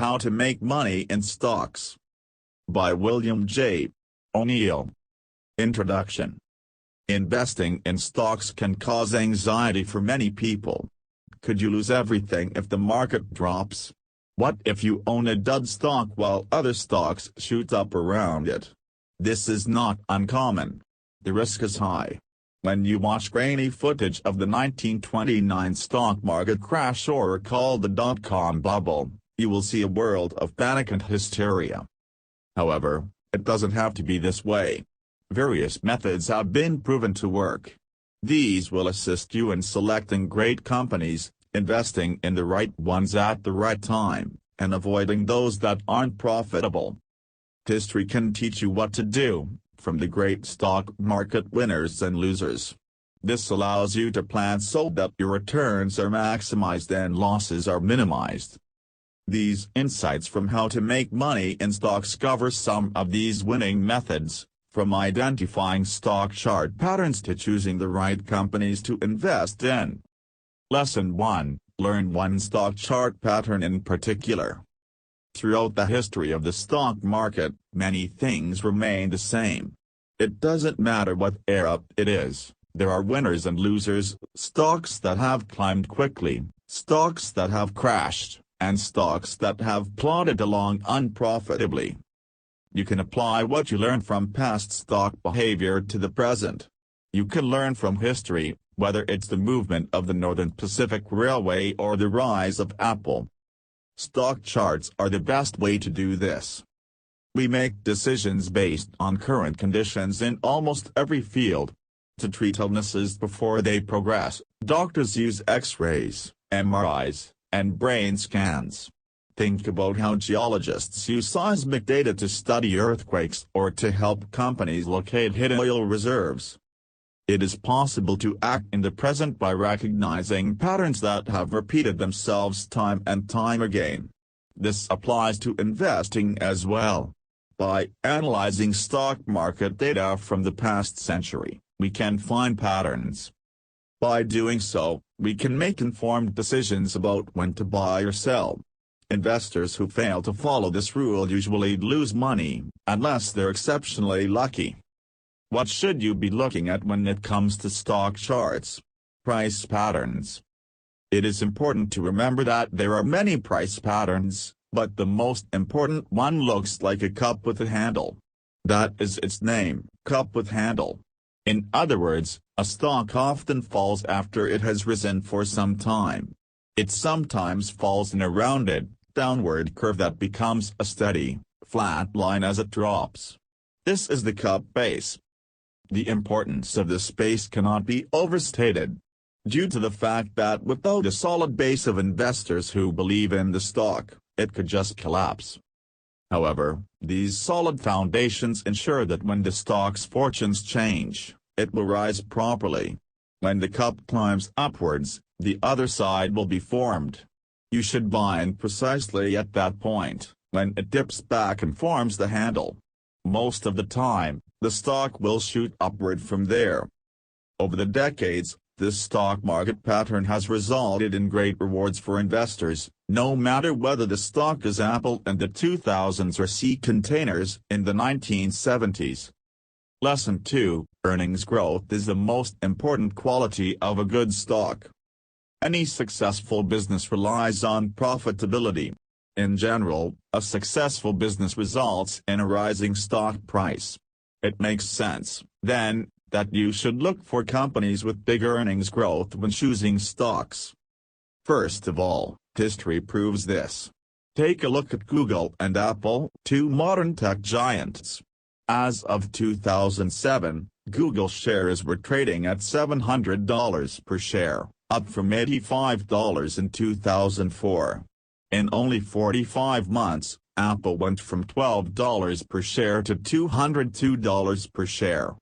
How to Make Money in Stocks. By William J. O'Neill. Introduction. Investing in stocks can cause anxiety for many people. Could you lose everything if the market drops? What if you own a dud stock while other stocks shoot up around it? This is not uncommon. The risk is high. When you watch grainy footage of the 1929 stock market crash or recall the dot-com bubble, you will see a world of panic and hysteria. However, it doesn't have to be this way. Various methods have been proven to work. These will assist you in selecting great companies, investing in the right ones at the right time, and avoiding those that aren't profitable. History can teach you what to do, from the great stock market winners and losers. This allows you to plan so that your returns are maximized and losses are minimized. These insights from How to Make Money in Stocks cover some of these winning methods, from identifying stock chart patterns to choosing the right companies to invest in. Lesson 1. Learn one stock chart pattern in particular. Throughout the history of the stock market, many things remain the same. It doesn't matter what era it is, there are winners and losers, stocks that have climbed quickly, stocks that have crashed, and stocks that have plodded along unprofitably. You can apply what you learned from past stock behavior to the present. You can learn from history, whether it's the movement of the Northern Pacific Railway or the rise of Apple. Stock charts are the best way to do this. We make decisions based on current conditions in almost every field. To treat illnesses before they progress, doctors use X-rays, MRIs, and brain scans. Think about how geologists use seismic data to study earthquakes or to help companies locate hidden oil reserves. It is possible to act in the present by recognizing patterns that have repeated themselves time and time again. This applies to investing as well. By analyzing stock market data from the past century, we can find patterns. By doing so, we can make informed decisions about when to buy or sell. Investors who fail to follow this rule usually lose money, unless they're exceptionally lucky. What should you be looking at when it comes to stock charts? Price patterns. It is important to remember that there are many price patterns, but the most important one looks like a cup with a handle. That is its name, cup with handle. In other words, a stock often falls after it has risen for some time. It sometimes falls in a rounded, downward curve that becomes a steady, flat line as it drops. This is the cup base. The importance of this base cannot be overstated. Due to the fact that without a solid base of investors who believe in the stock, it could just collapse. However, these solid foundations ensure that when the stock's fortunes change, it will rise properly. When the cup climbs upwards, the other side will be formed. You should buy in precisely at that point, when it dips back and forms the handle. Most of the time, the stock will shoot upward from there. Over the decades, this stock market pattern has resulted in great rewards for investors, no matter whether the stock is Apple in the 2000s or sea containers in the 1970s. Lesson 2. Earnings growth is the most important quality of a good stock. Any successful business relies on profitability. In general, a successful business results in a rising stock price. It makes sense, then, that you should look for companies with big earnings growth when choosing stocks. First of all, history proves this. Take a look at Google and Apple, two modern tech giants. As of 2007, Google shares were trading at $700 per share, up from $85 in 2004. In only 45 months, Apple went from $12 per share to $202 per share.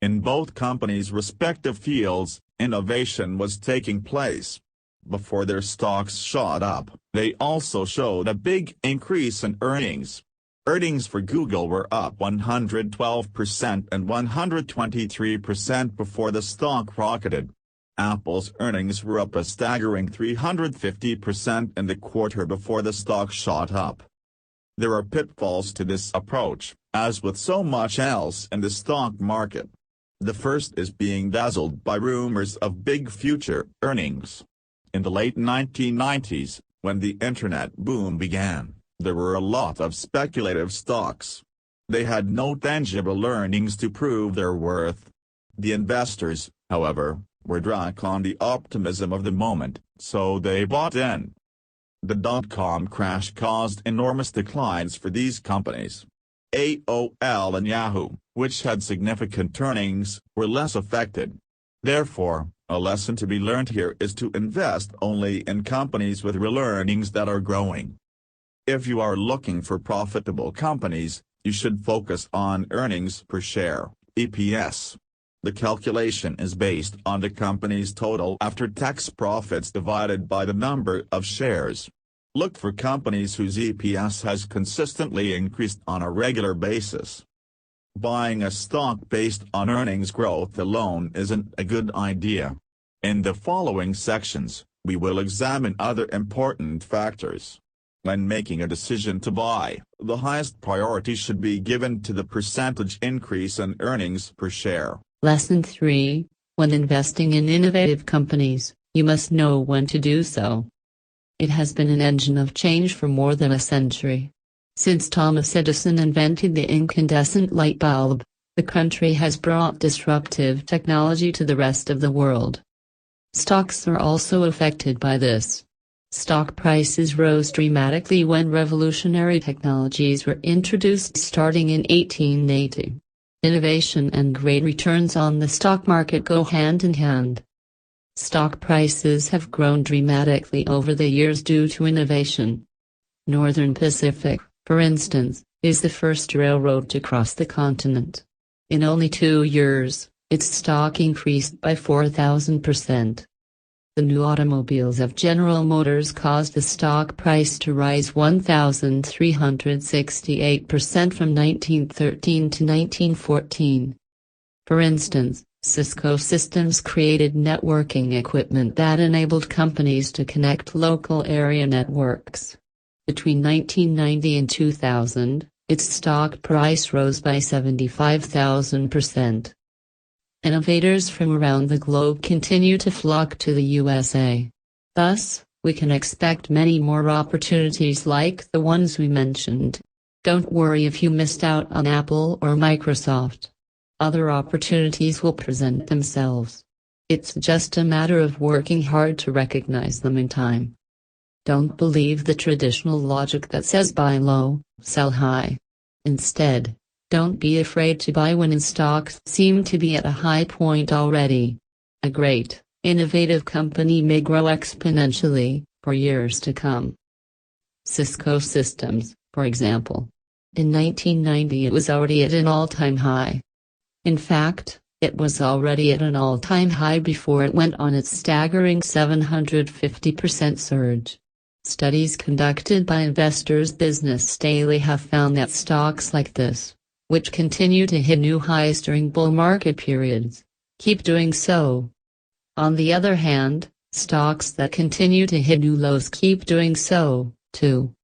In both companies' respective fields, innovation was taking place. Before their stocks shot up, they also showed a big increase in earnings. Earnings for Google were up 112% and 123% before the stock rocketed. Apple's earnings were up a staggering 350% in the quarter before the stock shot up. There are pitfalls to this approach, as with so much else in the stock market. The first is being dazzled by rumors of big future earnings. In the late 1990s, when the internet boom began, there were a lot of speculative stocks. They had no tangible earnings to prove their worth. The investors, however, were drunk on the optimism of the moment, so they bought in. The dot-com crash caused enormous declines for these companies. AOL and Yahoo, which had significant earnings, were less affected. Therefore, a lesson to be learned here is to invest only in companies with real earnings that are growing. If you are looking for profitable companies, you should focus on earnings per share, EPS. The calculation is based on the company's total after-tax profits divided by the number of shares. Look for companies whose EPS has consistently increased on a regular basis. Buying a stock based on earnings growth alone isn't a good idea. In the following sections, we will examine other important factors. When making a decision to buy, the highest priority should be given to the percentage increase in earnings per share. Lesson 3. When investing in innovative companies, you must know when to do so. It has been an engine of change for more than a century. Since Thomas Edison invented the incandescent light bulb, the country has brought disruptive technology to the rest of the world. Stocks are also affected by this. Stock prices rose dramatically when revolutionary technologies were introduced starting in 1880. Innovation and great returns on the stock market go hand in hand. Stock prices have grown dramatically over the years due to innovation. Northern Pacific, for instance, is the first railroad to cross the continent. In only 2 years, its stock increased by 4,000%. The new automobiles of General Motors caused the stock price to rise 1,368% from 1913 to 1914. For instance, Cisco Systems created networking equipment that enabled companies to connect local area networks. Between 1990 and 2000, its stock price rose by 75,000%. Innovators from around the globe continue to flock to the USA. Thus, we can expect many more opportunities like the ones we mentioned. Don't worry if you missed out on Apple or Microsoft. Other opportunities will present themselves. It's just a matter of working hard to recognize them in time. Don't believe the traditional logic that says buy low, sell high. Instead, don't be afraid to buy when stocks seem to be at a high point already. A great, innovative company may grow exponentially for years to come. Cisco Systems, for example. In 1990 it was already at an all-time high. In fact, it was already at an all-time high before it went on its staggering 750% surge. Studies conducted by Investors Business Daily have found that stocks like this, which continue to hit new highs during bull market periods, keep doing so. On the other hand, stocks that continue to hit new lows keep doing so, too.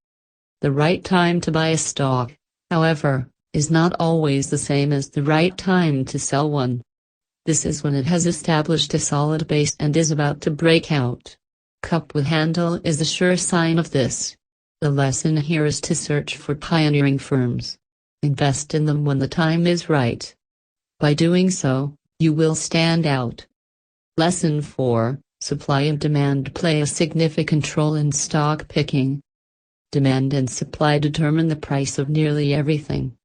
The right time to buy a stock, however, is not always the same as the right time to sell one. This is when it has established a solid base and is about to break out. Cup with handle is a sure sign of this. The lesson here is to search for pioneering firms. Invest in them when the time is right. By doing so, you will stand out. Lesson 4. Supply and demand play a significant role in stock picking. Demand and supply determine the price of nearly everything.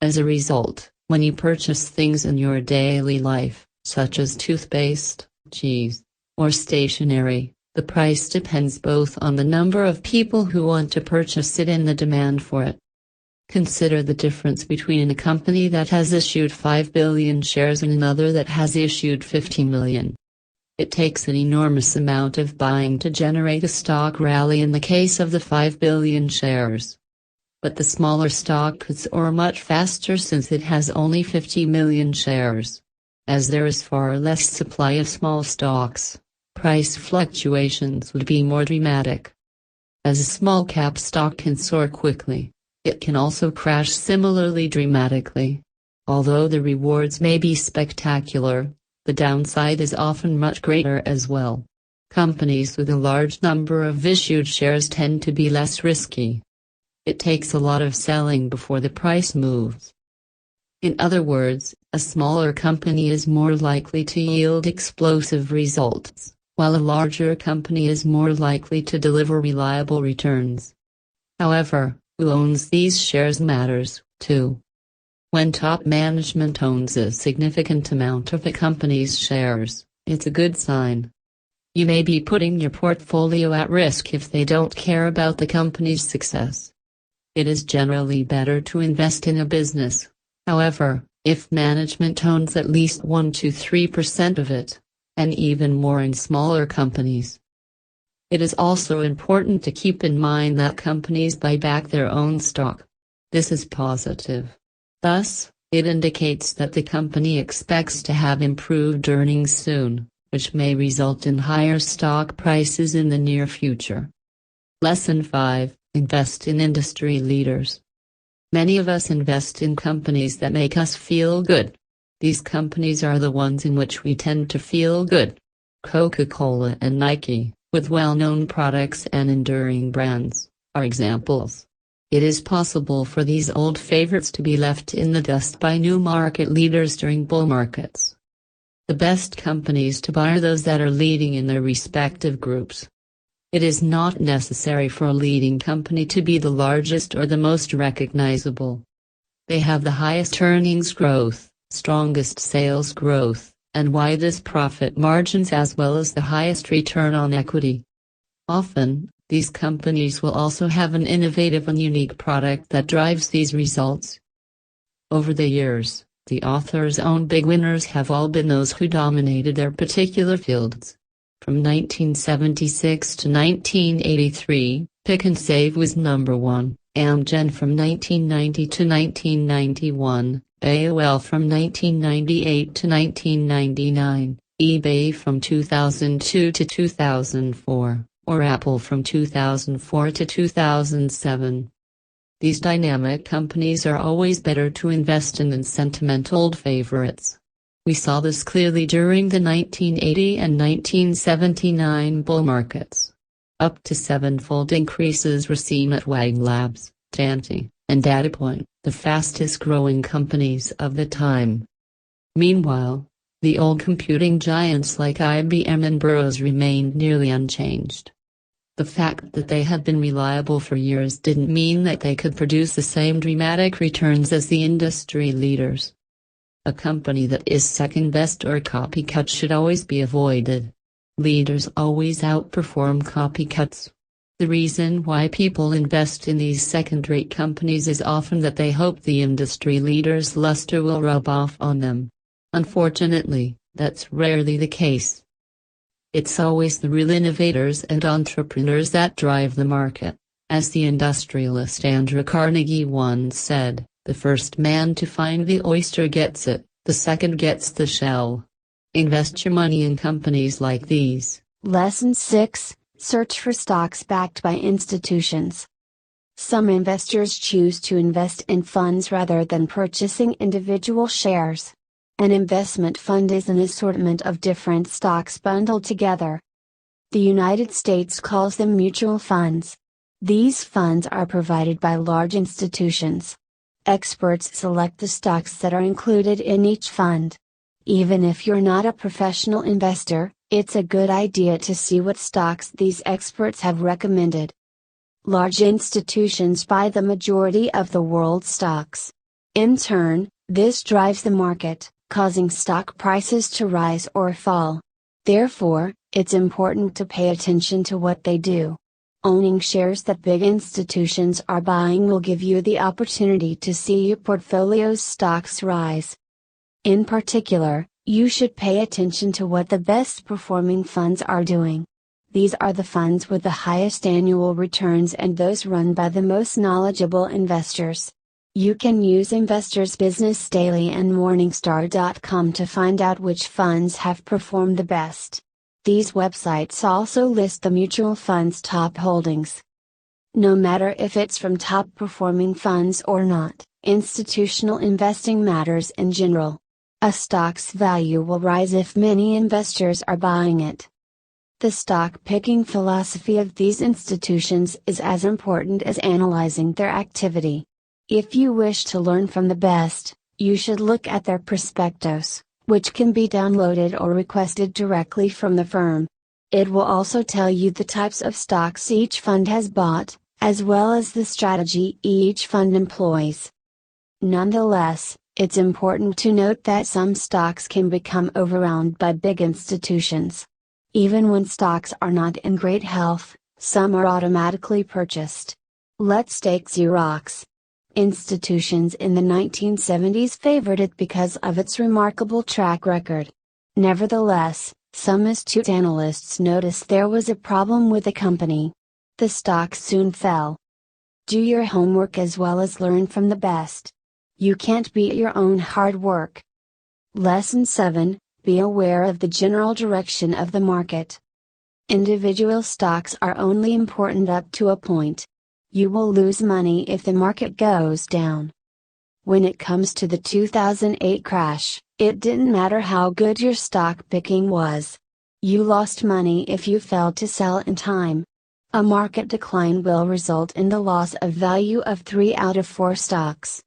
As a result, when you purchase things in your daily life, such as toothpaste, cheese, or stationery, the price depends both on the number of people who want to purchase it and the demand for it. Consider the difference between a company that has issued 5 billion shares and another that has issued 50 million. It takes an enormous amount of buying to generate a stock rally in the case of the 5 billion shares. But the smaller stock could soar much faster since it has only 50 million shares. As there is far less supply of small stocks, price fluctuations would be more dramatic. As a small cap stock can soar quickly, it can also crash similarly dramatically. Although the rewards may be spectacular, the downside is often much greater as well. Companies with a large number of issued shares tend to be less risky. It takes a lot of selling before the price moves. In other words, a smaller company is more likely to yield explosive results, while a larger company is more likely to deliver reliable returns. However, who owns these shares matters, too. When top management owns a significant amount of a company's shares, it's a good sign. You may be putting your portfolio at risk if they don't care about the company's success. It is generally better to invest in a business, however, if management owns at least 1 to 3% of it, and even more in smaller companies. It is also important to keep in mind that companies buy back their own stock. This is positive. Thus, it indicates that the company expects to have improved earnings soon, which may result in higher stock prices in the near future. Lesson 5: Invest in industry leaders. Many of us invest in companies that make us feel good. These companies are the ones in which we tend to feel good. Coca-Cola and Nike, with well-known products and enduring brands, are examples. It is possible for these old favorites to be left in the dust by new market leaders during bull markets. The best companies to buy are those that are leading in their respective groups. It is not necessary for a leading company to be the largest or the most recognizable. They have the highest earnings growth, strongest sales growth, and widest profit margins as well as the highest return on equity. Often, these companies will also have an innovative and unique product that drives these results. Over the years, the author's own big winners have all been those who dominated their particular fields. From 1976 to 1983, Pick and Save was number 1, Amgen from 1990 to 1991, AOL from 1998 to 1999, eBay from 2002 to 2004. Or Apple from 2004 to 2007. These dynamic companies are always better to invest in than sentimental old favorites. We saw this clearly during the 1980 and 1979 bull markets. Up to 7-fold increases were seen at Wang Labs, Dante, and DataPoint, the fastest growing companies of the time. Meanwhile, the old computing giants like IBM and Burroughs remained nearly unchanged. The fact that they had been reliable for years didn't mean that they could produce the same dramatic returns as the industry leaders. A company that is second best or copycat should always be avoided. Leaders always outperform copycats. The reason why people invest in these second-rate companies is often that they hope the industry leaders' luster will rub off on them. Unfortunately, that's rarely the case. It's always the real innovators and entrepreneurs that drive the market. As the industrialist Andrew Carnegie once said, the first man to find the oyster gets it, the second gets the shell. Invest your money in companies like these. Lesson 6: Search for stocks backed by institutions. Some investors choose to invest in funds rather than purchasing individual shares. An investment fund is an assortment of different stocks bundled together. The United States calls them mutual funds. These funds are provided by large institutions. Experts select the stocks that are included in each fund. Even if you're not a professional investor, it's a good idea to see what stocks these experts have recommended. Large institutions buy the majority of the world's stocks. In turn, this drives the market, causing stock prices to rise or fall. Therefore, it's important to pay attention to what they do. Owning shares that big institutions are buying will give you the opportunity to see your portfolio's stocks rise. In particular, you should pay attention to what the best performing funds are doing. These are the funds with the highest annual returns and those run by the most knowledgeable investors. You can use Investors Business Daily and Morningstar.com to find out which funds have performed the best. These websites also list the mutual fund's top holdings. No matter if it's from top performing funds or not, institutional investing matters in general. A stock's value will rise if many investors are buying it. The stock picking philosophy of these institutions is as important as analyzing their activity. If you wish to learn from the best, you should look at their prospectus, which can be downloaded or requested directly from the firm. It will also tell you the types of stocks each fund has bought, as well as the strategy each fund employs. Nonetheless, it's important to note that some stocks can become overowned by big institutions. Even when stocks are not in great health, some are automatically purchased. Let's take Xerox. Institutions in the 1970s favored it because of its remarkable track record. Nevertheless, some astute analysts noticed there was a problem with the company. The stock soon fell. Do your homework as well as learn from the best. You can't beat your own hard work. Lesson 7. Be aware of the general direction of the market. Individual stocks are only important up to a point. You will lose money if the market goes down. When it comes to the 2008 crash, it didn't matter how good your stock picking was. You lost money if you failed to sell in time. A market decline will result in the loss of value of 3 out of 4 stocks.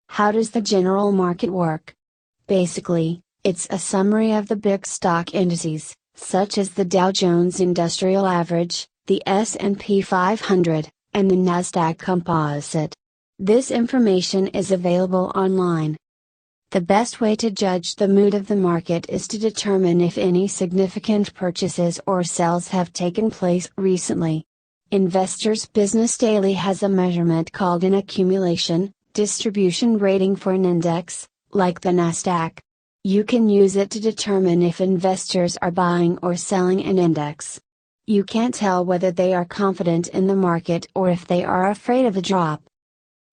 How does the general market work? Basically, it's a summary of the big stock indices, such as the Dow Jones Industrial Average, the S&P 500, and the Nasdaq Composite. This information is available online. The best way to judge the mood of the market is to determine if any significant purchases or sales have taken place recently. Investors Business Daily has a measurement called an accumulation distribution rating for an index, like the Nasdaq. You can use it to determine if investors are buying or selling an index. You can't tell whether they are confident in the market or if they are afraid of a drop.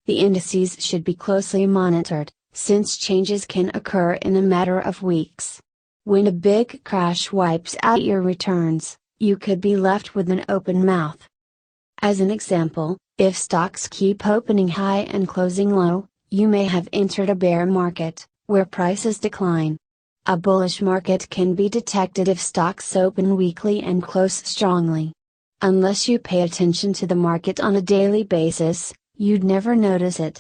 The indices should be closely monitored, since changes can occur in a matter of weeks. When a big crash wipes out your returns, you could be left with an open mouth. As an example, if stocks keep opening high and closing low, you may have entered a bear market, where prices decline. A bullish market can be detected if stocks open weakly and close strongly. Unless you pay attention to the market on a daily basis, you'd never notice it.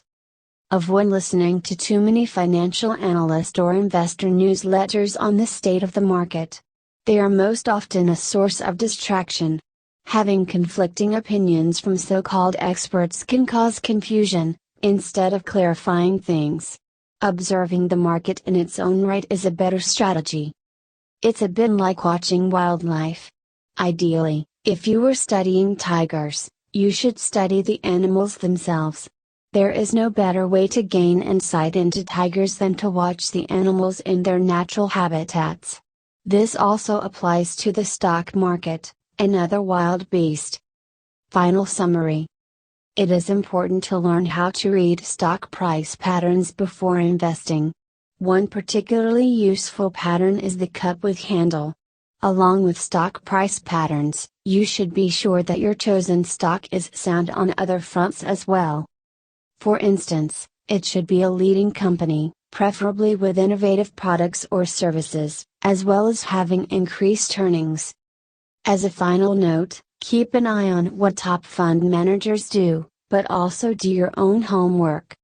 Avoid listening to too many financial analyst or investor newsletters on the state of the market. They are most often a source of distraction. Having conflicting opinions from so-called experts can cause confusion, instead of clarifying things. Observing the market in its own right is a better strategy. It's a bit like watching wildlife. Ideally, if you were studying tigers, you should study the animals themselves. There is no better way to gain insight into tigers than to watch the animals in their natural habitats. This also applies to the stock market, another wild beast. Final summary. It is important to learn how to read stock price patterns before investing. One particularly useful pattern is the cup with handle. Along with stock price patterns, you should be sure that your chosen stock is sound on other fronts as well. For instance, it should be a leading company, preferably with innovative products or services, as well as having increased earnings. As a final note, keep an eye on what top fund managers do, but also do your own homework.